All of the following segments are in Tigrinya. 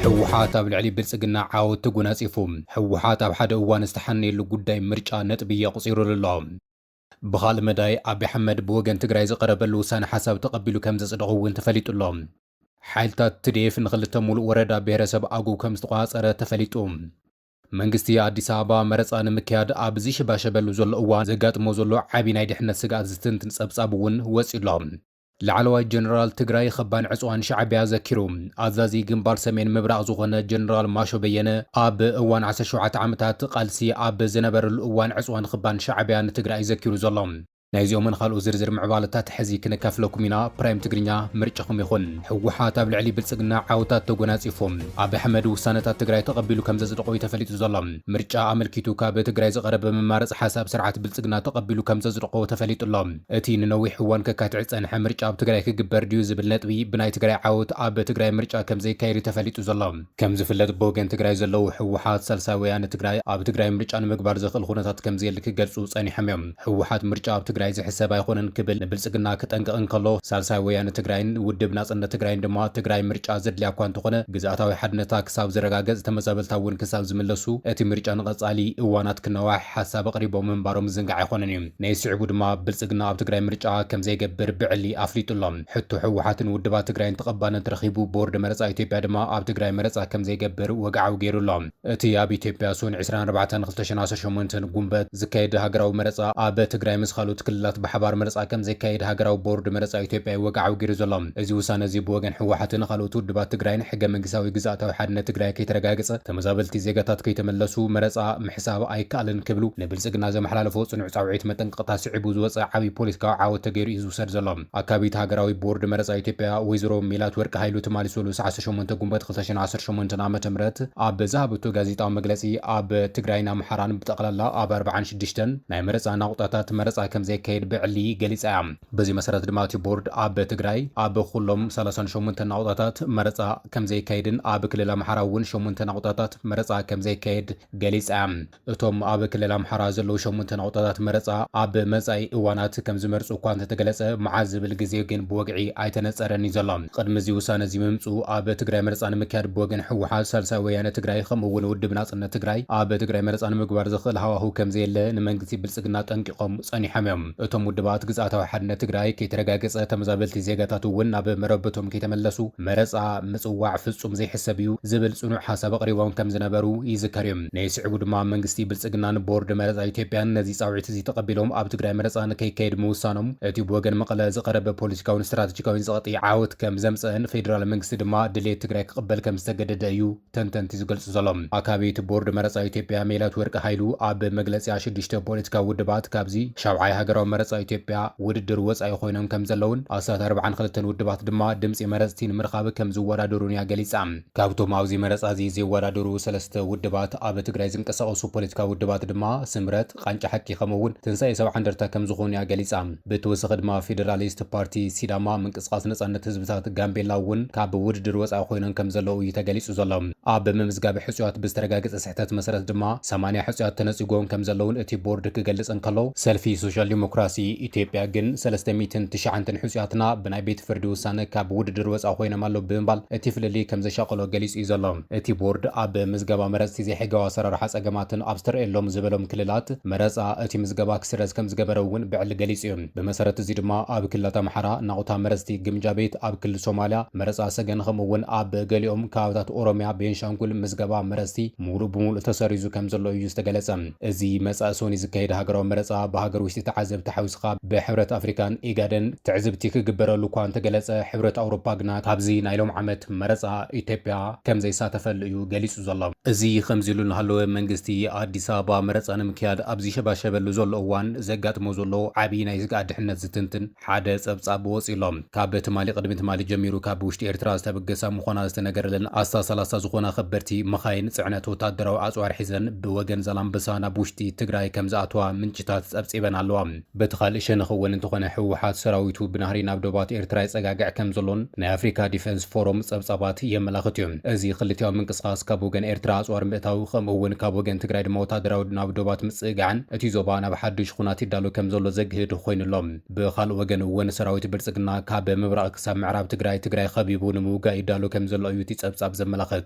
ሕወሓት ኣብ ልዕሊ ብልጽግና ዓወት ተጎናጺፎም ሕወሓት ኣብ ሓደ እዋን ዝተሓነየሉ ጉዳይ ምርጫ ነጥቢ ኣቕፂሩሉ ኣሎ። ብኻልእ መዳይ ኣብይ ኣሕመድ ብወገን ትግራይ ዝቐረበሉ ውሳነ ሓሳብ ተቐቢሉ ከም ዘጽድቑ እውን ተፈሊጡ ኣሎ። ሓይልታት ትዴፍ ንኽልተ ሙሉእ ወረዳ ብሔረሰብ ኣጉው ከም ዝተቆጻጸረ ተፈሊጡ። መንግስቲ ኣዲስ ኣበባ መረፃ ንምክያድ ኣብ ዝሽባሸበሉ ዘሎ እዋን ዘጋጥሞ ዘሎ ዓቢ ናይ ድሕነት ስጋኣት ዝትንትን ጸብጻብ እውን ወፂኡ ኣሎ። ላዕለዋይ ጀነራል ትግራይ ኸባን ዕጽዋን ሻዕብያ ዘኪሩ ኣዛዚ ግንባር ሰሜን ምብራቕ ዝኾነ ጀነራል ማሾ በየነ ኣብ እዋን 17 ዓመታት ቃልሲ ኣብ ዝነበረሉ እዋን ዕጽዋን ኸባን ሻዕብያ ንትግራይ ዘኪሩ ዘሎ ናይዚኦምን ካልኦ ዝርዝር ምዕባለታት ሕዚ ክንካፍለኩም ኢና። ፕራይም ትግርኛ ምርጭኹም ይኹን። ሕወሓት ኣብ ልዕሊ ብልጽግና ዓውታት ተጎናጺፎም ኣብይ ኣሕመድ ውሳነታት ትግራይ ተቐቢሉ ከም ዘጽድቆ ተፈሊጡ ዘሎ ምርጫ ኣመልኪቱ ካብ ትግራይ ዝቐረበ መማረጽ ሓሳብ ስርዓት ብልጽግና ተቐቢሉ ከም ዘጽድቆ ተፈሊጡ ኣሎ። እቲ ንነዊሕ እዋን ከካትዕ ጸንሐ ምርጫ ኣብ ትግራይ ክግበር ድዩ ዝብል ነጥቢ ብናይ ትግራይ ዓወት ኣብ ትግራይ ምርጫ ከም ዘይካየድ ተፈሊጡ ዘሎ ከም ዝፍለጥ ብወገን ትግራይ ዘለው ሕወሓት ሳልሳይ ወያነ ትግራይ ኣብ ትግራይ ምርጫ ንምግባር ዘኽእል ኩነታት ከም ዘየሊ ክገልጹ ጸኒሖም እዮም። ሕወሓት ምርጫ ኣብ ትግራይ ዝሕሰብ ኣይኮነን ክብል ንብልጽግና ክጠንቅቕ እንከሎ ሳልሳይ ወያነ ትግራይን ውድብ ናጽነት ትግራይን ድማ ትግራይ ምርጫ ዘድልያ እኳ እንተኾነ ግዝኣታዊ ሓድነታ ክሳብ ዝረጋገጽ ተመዛበልታ እውን ክሳብ ዝምለሱ እቲ ምርጫ ንቐጻሊ እዋናት ክነዋሕ ሓሳብ ኣቕሪቦም ምንባሮም ዝንጋዕ ኣይኮነን እዩ። ናይ ስዕቡ ድማ ብልጽግና ኣብ ትግራይ ምርጫ ከም ዘይገብር ብዕሊ ኣፍሊጡሎም ሕቱ ሕወሓትን ውድባት ትግራይን ተቐባልነት ረኺቡ ቦርድ መረፃ ኢትዮጵያ ድማ ኣብ ትግራይ መረፃ ከም ዘይገብር ወግዓዊ ገይሩሎም። እቲ ኣብ ኢትዮጵያ ሱን 24/2018 ጉንበት ዝካየድ ሃገራዊ መረፃ ኣብ ትግራይ ምስ ካልኦት ክልላት ብሓባር መረፃ ከም ዘይካየድ ሃገራዊ ቦርድ መረፃ ኢትዮጵያ ወግዓዊ ገይሩ ዘሎ እዚ ውሳነ እዚ ብወገን ሕወሓትን ካልኦት ውድባት ትግራይን ሕገ መንግስታዊ ግዝኣታዊ ሓድነት ትግራይ ከይተረጋገፀ ተመዛበልቲ ዜጋታት ከይተመለሱ መረፃ ምሕሳብ ኣይከኣልን ክብሉ ንብልጽግና ዘመሓላለፎ ጽኑዕ ጻውዒት መጠንቀቕታ ስዒቡ ዝወፅእ ዓብዪ ፖለቲካዊ ዓወት ተገይሩ እዩ ዝውሰድ ዘሎ። ኣካቢት ሃገራዊ ቦርድ መረፃ ኢትዮጵያ ወይዘሮ ሜላት ወርቂ ሃይሉ ትማሊሰሉ 18 ጉንበት 2018 ዓ.ም ኣብ ዝሃበቶ ጋዜጣዊ መግለጺ ኣብ ትግራይን ኣምሓራን ብጠቕላላ ኣብ 46 ናይ መረፃ ናቁጣታት መረፃ ከም ዘይካየድ ብዕሊ ገሊጻ እያ። በዚ መሰረት ድማ እቲ ቦርድ ኣብ ትግራይ ኣብ ኩሎም 38 ናቁጣታት መረፃ ከም ዘይካየድን ኣብ ክልል ኣምሓራ እውን 8 ናቁጣታት መረፃ ከም ዘይካየድ ገሊጻ እያ። እቶም ኣብ ክልል ኣምሓራ ዘለው 8 ናቁጣታት መረፃ ኣብ መጻኢ እዋናት ከም ዝመርፁ እኳ እንተገለጸ መዓዝ ዝብል ግዜ ግን ብወግዒ ኣይተነፀረን እዩ ዘሎ። ቅድሚ እዚ ውሳነ እዚ ምምፁ ኣብ ትግራይ መረፃ ንምክያድ ብወገን ሕወሓት ሳልሳይ ወያነ ትግራይ ከምኡ እውን ውድብ ናጽነት ትግራይ ኣብ ትግራይ መረፃ ንምግባር ዝኽእል ሃዋህው ከም ዘየለ ንመንግስቲ ብልጽግና ጠንቂቖም ጸኒሖም እዮም። እቶም ውድባት ግዝኣታዊ ሓድነት ትግራይ ከይተረጋገፀ ተመዛበልቲ ዜጋታት እውን ናብ መረበቶም ከይተመለሱ መረፃ ምጽዋዕ ፍጹም ዘይሕሰብ እዩ ዝብል ጽኑዕ ሓሳብ ኣቕሪቦም ከም ዝነበሩ ይዝከር እዩ። ናይ ስዕቡ ድማ መንግስቲ ብልጽግናን ቦርድ መረፃ ኢትዮጵያን ነዚ ጻውዒት እዚ ተቐቢሎም ኣብ ትግራይ መረፃ ንከይካየድ ምውሳኖም እቲ ብወገን መቐለ ዝቐረበ ፖለቲካውን ስትራቴጂካውን ዘቕጢ ዓወት ከም ዘምፅአን ፌደራል መንግስቲ ድማ ድሌት ትግራይ ክቕበል ከም ዝተገደደ እዩ ተንተንቲ ዝገልጹ ዘሎም። ኣካቤት ቦርድ መረፃ ኢትዮጵያ ሜላት ወርቂ ሃይሉ ኣብ መግለፂያ 6 ፖለቲካዊ ውድባት ካብዚ 7 ሃገራዊ መረፃ ኢትዮጵያ ውድድር ወፃኢ ኮይኖም ከም ዘለውን ኣስታት 42 ውድባት ድማ ድምፂ መረፅቲ ንምርኻብ ከም ዝወዳደሩን እያ ገሊጻ። ካብቶም ኣብዚ መረፃ እዚ ዝወዳደሩ 3 ውድባት ኣብ ትግራይ ዝንቀሳቐሱ ፖለቲካዊ ውድባት ድማ ስምረት፣ ቃንጫ ሓቂ ከምኡውን ትንሳኤ ሰብዓ እንደርታ ከም ዝኾኑ እያ ገሊጻ። ብተወሳኺ ድማ ፌደራሊስት ፓርቲ ሲዳማ፣ ምንቅስቓስ ነጻነት ህዝብታት ጋምቤላ እውን ካብ ውድድር ወፃኢ ኮይኖም ከም ዘለዉ እዩ ተገሊጹ ዘሎ። ኣብ ምምዝጋብ ሕጹያት ብዝተረጋገፀ ስሕተት መሰረት ድማ 80 ሕጹያት ተነፂጎም ከም ዘለውን እቲ ቦርድ ክገልጽ እንከሎ ሰልፊ ሶሻል ዲሞክራሲ ኢትዮጵያ ግን 309 ሕጹያትና ብናይ ቤት ፍርዲ ውሳነ ካብ ውድድር ወፃኢ ኮይኖም ኣሎ ብምባል እቲ ፍልሊ ከም ዘሻቀሎ ገሊጹ እዩ ዘሎ። እቲ ቦርድ ኣብ ምዝገባ መረፅቲ ዘይሕጋዊ ኣሰራርሓ ፀገማትን ኣብ ዝተርአየሎም ዝበሎም ክልላት መረፃ እቲ ምዝገባ ክስረዝ ከም ዝገበረ እውን ብዕሊ ገሊጹ እዩ። ብመሰረት እዚ ድማ ኣብ ክልላት ኣምሓራ ናቁታ መረፅቲ ግምጃ ቤት፣ ኣብ ክልል ሶማልያ መረፃ ሰገን ከምኡ እውን ኣብ ገሊኦም ከባብታት ኦሮሚያ፣ ቤንሻንጉል ምዝገባ መረፅቲ ሙሉእ ብሙሉእ ተሰሪዙ ከም ዘሎ እዩ ዝተገለጸ። እዚ መጻኢ ሶኒ ዝካየድ ሃገራዊ መረፃ ብሃገር ውሽጢ ተዓዘብቲ ሓዊስኻ ብሕብረት ኣፍሪካን ኢጋድን ትዕዝብቲ ክግበረሉ እኳ እንተገለጸ ሕብረት ኣውሮፓ ግና ካብዚ ናይ ሎም ዓመት መረፃ ኢትዮጵያ ከም ዘይሳተፈሉ እዩ ገሊጹ ዘሎ። እዚ ከምዚ ኢሉ እናሃለወ መንግስቲ ኣዲስ ኣበባ መረፃ ንምክያድ ኣብ ዝሸባሸበሉ ዘሎ እዋን ዘጋጥሞ ዘሎ ዓብዪ ናይ ስጋኣት ድሕነት ዝትንትን ሓደ ጸብጻብ ወፂሎም ካብ ትማሊ ቅድሚ ትማሊ ጀሚሩ ካብ ውሽጢ ኤርትራ ዝተበገሳ ምዃና ዝተነገረለን ኣስታ 30 ዝኾና ከበድቲ መኻይን ጽዕነት ወታደራዊ ኣጽዋር ሒዘን ብወገን ዛላምበሳ ናብ ውሽጢ ትግራይ ከም ዝኣተዋ ምንጭታት ጸብጺበን ኣለዋ። በትኻል ሸነኽውን እንተኾነ ሕወሓት ሰራዊቱ ብናህሪ ናብ ደባት ኤርትራ ይጸጋግዕ ከም ዘሎን ናይ ኣፍሪካ ዲፌንስ ፎረም ጸብጻባት የመላኽት እዮም። እዚ ክልቲያዊ ምንቅስቓስ ካብ ወገን ኤርትራ ኣጽዋር ምእታዊ ከምኡውን ካብ ወገን ትግራይ ድማ ወታደራዊ ናብ ደባት ምጽጋዕን እቲ ዞባ ናብ ሓድሽ ኩናት ይዳሎ ከም ዘሎ ዘግህድ ኮይኑሎም። ብኻልእ ወገን እውን ሰራዊት ብልጽግና ካብ ምብራቕ ክሳብ ምዕራብ ትግራይ ኸቢቡ ንምውጋእ ይዳሎ ከም ዘሎ እዩ እቲ ጸብጻብ ዘመላኽት።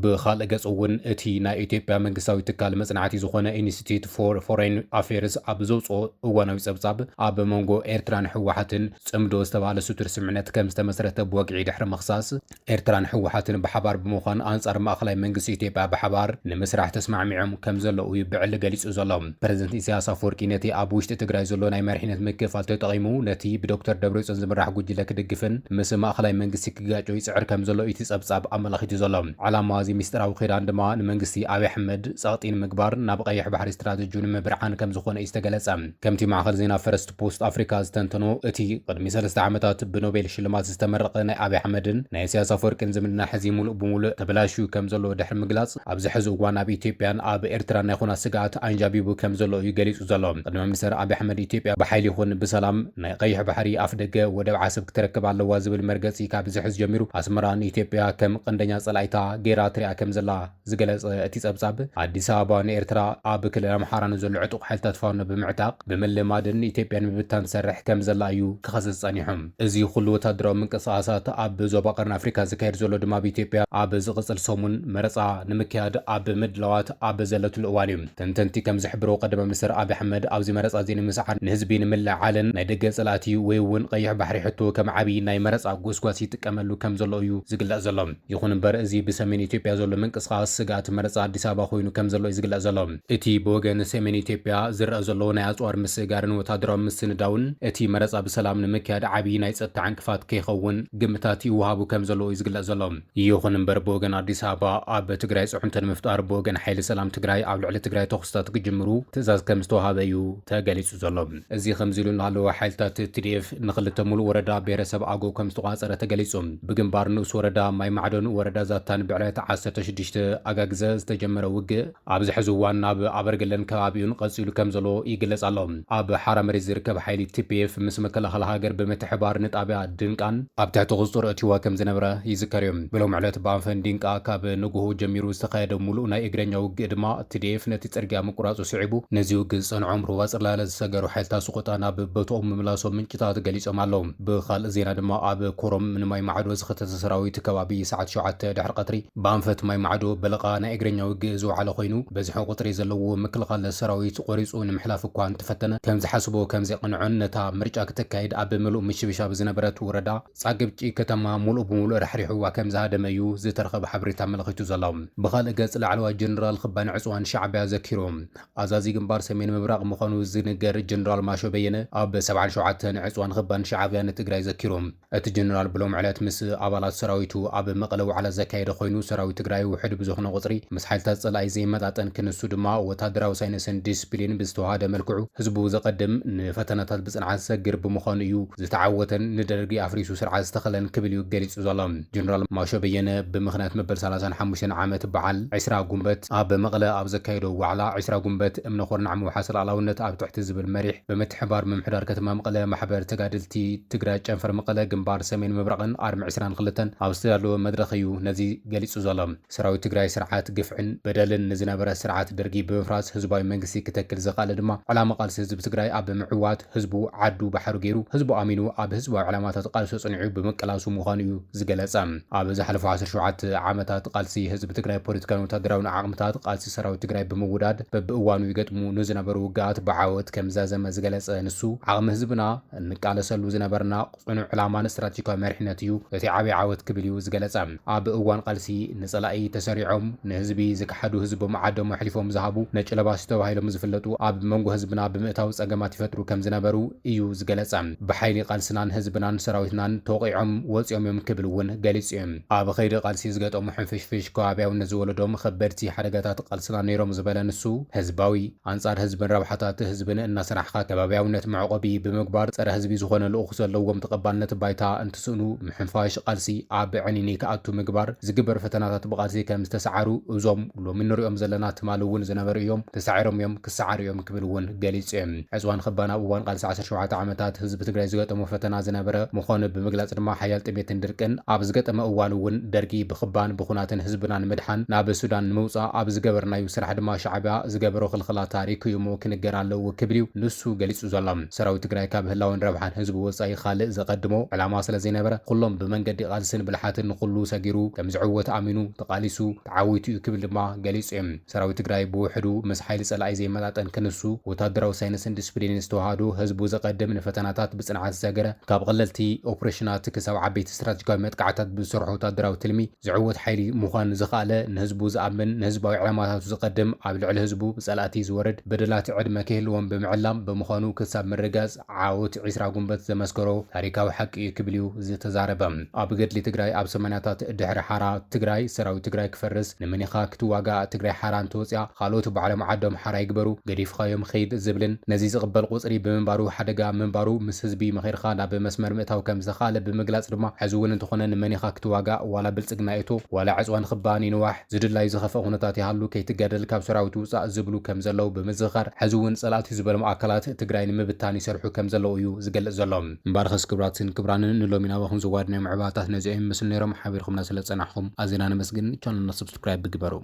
ብኻልእ ገጽ እውን እቲ ናይ ኢትዮጵያ መንግስታዊ ትካል መጽናዕቲ ዝኾነ ኢንስቲትዩት ፎር ፎሬን ኣፌርስ ኣብ ዘውፅኦ እዋናዊ ጸብጻብ ኣብ መንጎ ኤርትራን ሕወሓትን ጽምዶ ዝተባሃለ ስቱር ስምምነት ከም ዝተመስረተ ብወግዒ ድሕሪ ምኽሳስ ኤርትራን ሕወሓትን ብሓባር ብምዃን ኣንጻር ማእኸላይ መንግስቲ ኢትዮጵያ ብሓባር ንምስራሕ ተስማዕሚዖም ከም ዘለዉ እዩ ብዕሊ ገሊጹ ዘሎ። ፕረዚደንት ኢሳያስ ኣፈወርቂ ነቲ ኣብ ውሽጢ ትግራይ ዘሎ ናይ መሪሕነት ምክፍፋል ተጠቒሙ ነቲ ብዶክተር ደብረጽዮን ዝምራሕ ጉጅለ ክድግፍን ምስ ማእኸላይ መንግስቲ ክጋጮ ይጽዕር ከም ዘሎ እቲ ጸብጻብ ኣመላኺቱ ዘሎ። ዓላማ እዚ ምስጢራዊ ኺዳን ድማ ንመንግስቲ ኣብይ ኣሕመድ ጸቕጢን ምግባር ናብ ቀይሕ ባሕሪ ስትራቴጂውን ምብርዓን ከም ዝኾነ እዩ ዝተገለጸ። ከምቲ ማእኸል ዜና ፈረስት ፖስት ኣፍሪካ ዝተንተኖ እቲ ቅድሚ 3 ዓመታት ብኖቤል ሽልማት ዝተመረቐ ናይ ኣብይ ኣሕመድን ናይ ኢሳያስ ኣፈወርቂን ዝምድና ሕዚ ሙሉእ ብሙሉእ ተበላሽዩ ከም ዘሎ ድሕሪ ምግላጽ ኣብዚ ሕዚ እዋን ኣብ ኢትዮጵያን ኣብ ኤርትራን ናይ ኩናት ስግኣት ኣንጃቢቡ ከም ዘሎ እዩ ገሊጹ ዘሎ። ቅድሚ ሚኒስትር ኣብይ ኣሕመድ ኢትዮጵያ ብሓይሊ ይኹን ብሰላም ናይ ቀይሕ ባሕሪ ኣፍ ደገ ወደብ ዓሰብ ክትረክብ ኣለዋ ዝብል መርገጺ ካብ ዝሕዝ ጀሚሩ ኣስመራን ኢትዮጵያ ከም ቀንደኛ ጸላይታ ጌራ ትሪኣ ከም ዘላ ዝገለጸ እቲ ጸብጻብ ኣዲስ ኣበባ ንኤርትራ ኣብ ክልል ኣምሓራን ዘሎ ዕጡቕ ሓይልታት ፋኖ ብምዕታቕ ብምልማድን ኢትዮጵያን ምብታን ትሰርሕ ከም ዘላ እዩ ክኸስስ ጸኒሖም። እዚ ኩሉ ወታደራዊ ምንቅስቓሳት ኣብ ዞባ ቀርኒ ኣፍሪካ ዝካየድ ዘሎ ድማ ብኢትዮጵያ ኣብ ዝቕጽል ሰሙን መረፃ ንምክያድ ኣብ ምድለዋት ኣብ ዘለትሉ እዋን እዩ። ተንተንቲ ከም ዝሕብሮ ቀዳማይ ሚኒስትር ኣብይ ኣሕመድ ኣብዚ መረፃ እዚ ንምስዓር ንህዝቢ ንምልዕዓልን ናይ ደገ ጸላእቲ ወይ እውን ቀይሕ ባሕሪ ሕቶ ከም ዓብዪ ናይ መረፃ ጎስጓስ ይጥቀመሉ ከም ዘሎ እዩ ዝግለጽ ዘሎ። ይኹን እምበር እዚ ብሰሜን ኢትዮጵያ ዘሎ ምንቅስቓስ ስጋት መረፃ ኣዲስ ኣበባ ኮይኑ ከም ዘሎ እዩ ዝግለጽ ዘሎ። እቲ ብወገን ሰሜን ኢትዮጵያ ዝርአ ዘሎ ናይ ኣጽዋር ምስጋርን ወታደራዊ ምስንዳውን እቲ መረፃ ብሰላም ንምክያድ ዓብዪ ናይ ጸጥታ ዕንቅፋት ከይኸውን ግምታት ይወሃቡ ከም ዘሎ እዩ ዝግለጽ ዘሎ። ይኹን እምበር ብወገን ኣዲስ ኣበባ ኣብ ትግራይ ጽዑንተ ንምፍጣር ብወገን ሓይሊ ሰላም ትግራይ ኣብ ልዕሊ ትግራይ ተኹስታት ክጅምሩ ትእዛዝ ከም ዝተዋሃበ እዩ ተገሊጹ ዘሎ። እዚ ከምዚ ኢሉ እናሃለወ ሓይልታት TDF ንኽልተ ሙሉእ ወረዳ ብሔረሰብ ኣገው ከም ዝተቋፀረ ተገሊጹ። ብግንባር ንኡስ ወረዳ ማይ ማዕዶን ወረዳ ዛታን ብዕለት 16 ኣጋግዘ ዝተጀመረ ውግእ ኣብዚ ሕዚ እዋን ናብ ኣበርገለን ከባቢኡን ቀፂሉ ከም ዘሎ ይግለጽ ኣሎ። ኣብ ሓራ መሬት ዝርከብ ሓይሊ TPF ምስ መከላኸሊ ሃገር ብምትሕባር ንጣብያ ድንቃን ኣብ ትሕቲ ቁፅጥር እትይዋ ከም ዝነበረ ይዝከር እዮም። ብሎም ዕለት ብኣንፈን ድንቃ ካብ ንጉሆ ጀሚሩ ዝተኻየደ ሙሉእ ናይ እግረኛ ውግእ ድማ TDF ነቲ ጽርግያ ምቁራፁ ስዒቡ ነዚ ውግእ ዝጸንዖም ሩባ ጽላለ ዝሰገሩ ሓይልታት ስቆጣ ናብ ቦትኦም ምምላሶም ምንጭታት ገሊጾም ኣለዉ። ብኻልእ ዜና ድማ ኣብ ኮሮም ንማይ ማዕዶ ዝኸተተ ሰራዊት ከባቢ ሰዓት 7 ድሕሪ ቀትሪ ብኣንፈት ማይ ማዕዶ በለቓ ናይ እግረኛ ውግእ ዝወዓለ ኮይኑ በዝሒ ቁጥሪ ዘለዎ ምክልኻል ሰራዊት ቆሪጹ ንምሕላፍ እኳ እንተፈተነ ከም ዝሓስቦ ከም ዘይቕንዖን ነታ ምርጫ ክትካየድ ኣብ ምሉእ ምሽብሻብ ዝነበረት ወረዳ ጻግብጪ ከተማ ሙሉእ ብምሉእ ረሕሪሕዋ ከም ዝሃደመ እዩ ዝተረኸበ ሓበሬታ ኣመላኺቱ ዘሎ። ብኻልእ ገጽ ላዕለዋይ ጀነራል ክባን ዕፅዋን ሻዕብያ ዘኪሮም ኣዛዚ ግንባር ሰሜን ምብራቕ ምዃኑ ዝንገር ጀነራል ማሾ በየነ ኣብ 77 ዕፅዋን ክባን ሻዕብያ ንትግራይ ዘኪሮም። እቲ ጀነራል ብሎም ዕለት ምስ ኣባላት ሰራዊቱ ኣብ መቐለ ዋዕላ ዘካየደ ኮይኑ ሰራዊት ትግራይ ውሕድ ብዝኾነ ቁፅሪ ምስ ሓይልታት ጸላኢ ዘይመጣጠን ክንሱ ድማ ወታደራዊ ሳይንስን ዲስፕሊን ብዝተዋሃደ መልክዑ ህዝቡ ዘቐድም ንፈተናታት ብጽንዓት ዝሰግር ብምዃኑ እዩ ዝተዓወተን ንደርጊ ኣፍሪሱ ስርዓት ዝተኸለን ክብል እዩ ገሊጹ ዘሎ። ጀነራል ማሾ በየነ ብምኽንያት መበል 35 ዓመት በዓል 20 ጉንበት ኣብ መቐለ ኣብ ዘካየዶ ዋዕላ 20 ጉንበት እምነ ኹርናዕ ምውሓስ ላዕላውነት ኣብ ትሕቲ ዝብል መሪሕ ብምትሕባር ምምሕዳር ከተማ መቐለ ማሕበር ተጋድልቲ ትግራይ ጨንፈር መቐለ ግንባር ሰሜን ምብራቕን ኣርሚ 22 ኣብ ዝተዳለወ መድረኽ እዩ ነዚ ገሊጹ ዘሎ። ሰራዊት ትግራይ ስርዓት ግፍዕን በደልን ንዝነበረ ስርዓት ደርጊ ብምፍራስ ህዝባዊ መንግስቲ ክተክል ዘኻለ ድማ ዕላማ ቃልሲ ህዝቢ ትግራይ ኣብ ምዕዋት ህዝቡ ዓዱ ባሕሩ ገይሩ ህዝቡ ኣሚኑ ኣብ ህዝባዊ ዕላማታት ቃልሲ ጽኒዑ ብምቅላሱ ምዃኑ እዩ ዝገለጸ። ኣብ ዝሓለፉ 17 ዓመታት ቃልሲ ህዝቢ ትግራይ ፖለቲካውን ወታደራውን ዓቕምታት ቃልሲ ሰራዊት ትግራይ ብምውዳድ በብእዋኑ ይገጥሙ ንዝነበሩ ውግኣት ብዓወት ከም ዘዘመ ዝገለጸ ንሱ ዓቕሚ ህዝብና እንቃለሰሉ ዝነበርና ጽኑዕ ዕላማን ስትራቴጂካዊ መሪሕነት እዩ እቲ ዓብዪ ዓወት ክብል እዩ ዝገለጸ። ኣብ እዋን ቃልሲ ንጸላኢ ተሰሪዖም ንህዝቢ ዝከሓዱ ህዝቦም ዓዶም ኣሕሊፎም ዝሃቡ ነጭለባስ ተባሂሎም ዝፍለጡ ኣብ መንጎ ህዝብና ብምእታው ጸገማት ይፈጥሩ ከም ዝነበሩ እዩ ዝገለጸ። ብሓይሊ ቃልስናን ህዝብናን ሰራዊትናን ተወቂዖም ወፂኦም እዮም ክብል እውን ገሊጹ እዮም። ኣብ ኸይዲ ቃልሲ ዝገጠሙ ሕንፍሽፍሽ ከባብያውነት ዝወለዶም ከበድቲ ሓደጋታት ቃልስና ነይሮም ዝበለ ንሱ ህዝባዊ አንጻር ህዝብን ረብሓታት ህዝብን እናስራሕኻ ከባብያውነት መዕቆቢ ብምግባር ጸረ ህዝቢ ዝኾነ ልኡኽ ዘለዎም ተቐባልነት ባይታ እንትስእኑ ምሕንፋሽ ቃልሲ ኣብ ዕኒኒ ከኣቱ ምግባር ዝግበር ፈተናታት ብቃልሲ ከም ዝተሰዓሩ እዞም ሎሚ ንሪኦም ዘለና ትማል እውን ዝነበሩ እዮም ተሳዒሮም እዮም ክሰዓሩ እዮም ክብል እውን ገሊጹ እዮም። ዕፅዋን ክባና እዋን ቃልሲ 17 ዓመታት ህዝቢ ትግራይ ዝገጠሙ ፈተና ዝነበረ ምዃኑ ብምግላጽ ድማ ሓያል ጥሜትን ድርቅን ኣብ ዝገጠመ እዋን እውን ደርጊ ብኽባን ብኹናትን ህዝብና ንምድሓን ናብ ሱዳን ንምውፃእ ኣብ ዝገበርናዩ ስራሕ ድማ ሻዕብያ ዝገበሮ ክልኽላ ታሪክ እዩ እሞ ክንገር ኣለዎ ክብል እዩ ንሱ ገሊጹ ዘሎ። ሰራዊት ትግራይ ካብ ህላውን ረብሓን ህዝቢ ወፃኢ ካልእ ዘቐድሞ ዕላማ ስለ ዘይነበረ ኩሎም ብመንገዲ ቃልስን ብልሓትን ኩሉ ሰጊሩ ከም ዝዕወት ኣሚኑ ተቃሊሱ ተዓዊቱ እዩ ክብል ድማ ገሊጹ እዩ። ሰራዊት ትግራይ ብውሕዱ ምስ ሓይሊ ጸላኢ ዘይመጣጠን ክንሱ ወታደራዊ ሳይንስን ዲስፕሊንን ዝተዋሃዱ ህዝቡ ዘቐድም ንፈተናታት ብጽንዓት ዝሰገረ ካብ ቀለልቲ ኦፕሬሽናት ክሳብ ዓበይቲ ስትራቴጂካዊ መጥቃዕታት ብዝሰርሑ ወታደራዊ ትልሚ ዝዕወት ሓይሊ ምዃን ዝኽኣለ ንህዝቡ ዝኣምን ንህዝባዊ ዕላማታቱ ዝቐድም ኣብ ልዕሊ ህዝቡ ብጸላእቲ ዝወርድ በደላቲ ዕድመ ክህልዎም ብምዕላም ብምዃኑ ክሳብ ምርጋጽ ዓወት 20 ጉንበት ዘመስከሮ ታሪካዊ ሓቂ እዩ ክብል እዩ ዝተዛረበ። ኣብ ገድሊ ትግራይ ኣብ ሰማንያታት ድሕሪ ሓራ ትግራይ ሰራዊት ትግራይ ክፈርስ ንመኒኻ ክትዋጋእ ትግራይ ሓራ እንተወፅያ ካልኦት ባዕሎም ዓዶም ሓራ ይግበሩ ገዲፍኻዮም ኸይድ ዝብልን ነዚ ዝቕበል ቁፅሪ ብምንባሩ ሓደጋ ምንባሩ ምስ ህዝቢ መኺርካ ናብ መስመር ምእታው ከም ዝኻለ ብምግላጽ ድማ ሕዚ እውን እንተኾነ ንመኒኻ ክትዋጋእ ዋላ ብልጽግና እቶ ዋላ ዕፅዋን ክባን ይንዋሕ ዝድላይ ዝኸፍአ ኩነታት ይሃሉ ከይትገደል ካብ ሰራዊት ውፃእ ዝብሉ ከም ዘለው ብምዝኻር ሕዚ እውን ጸላእቲ ዝበሎም ኣካላት ትግራይ ንምብታን ይሰርሑ ከም ዘለው እዩ ዝገልጽ ዘሎ። ምባርኸስ ክብራትን ክብራንን ንሎሚና ወኹም ዝዋድናዮ ምዕባታት ነዚኦም ምስሊ ነይሮም ሓቢርኩምና ስለ ጸናሕኩም ኣዝና ነመስግን ቻናልና ሰብስክራይብ ግበሩ።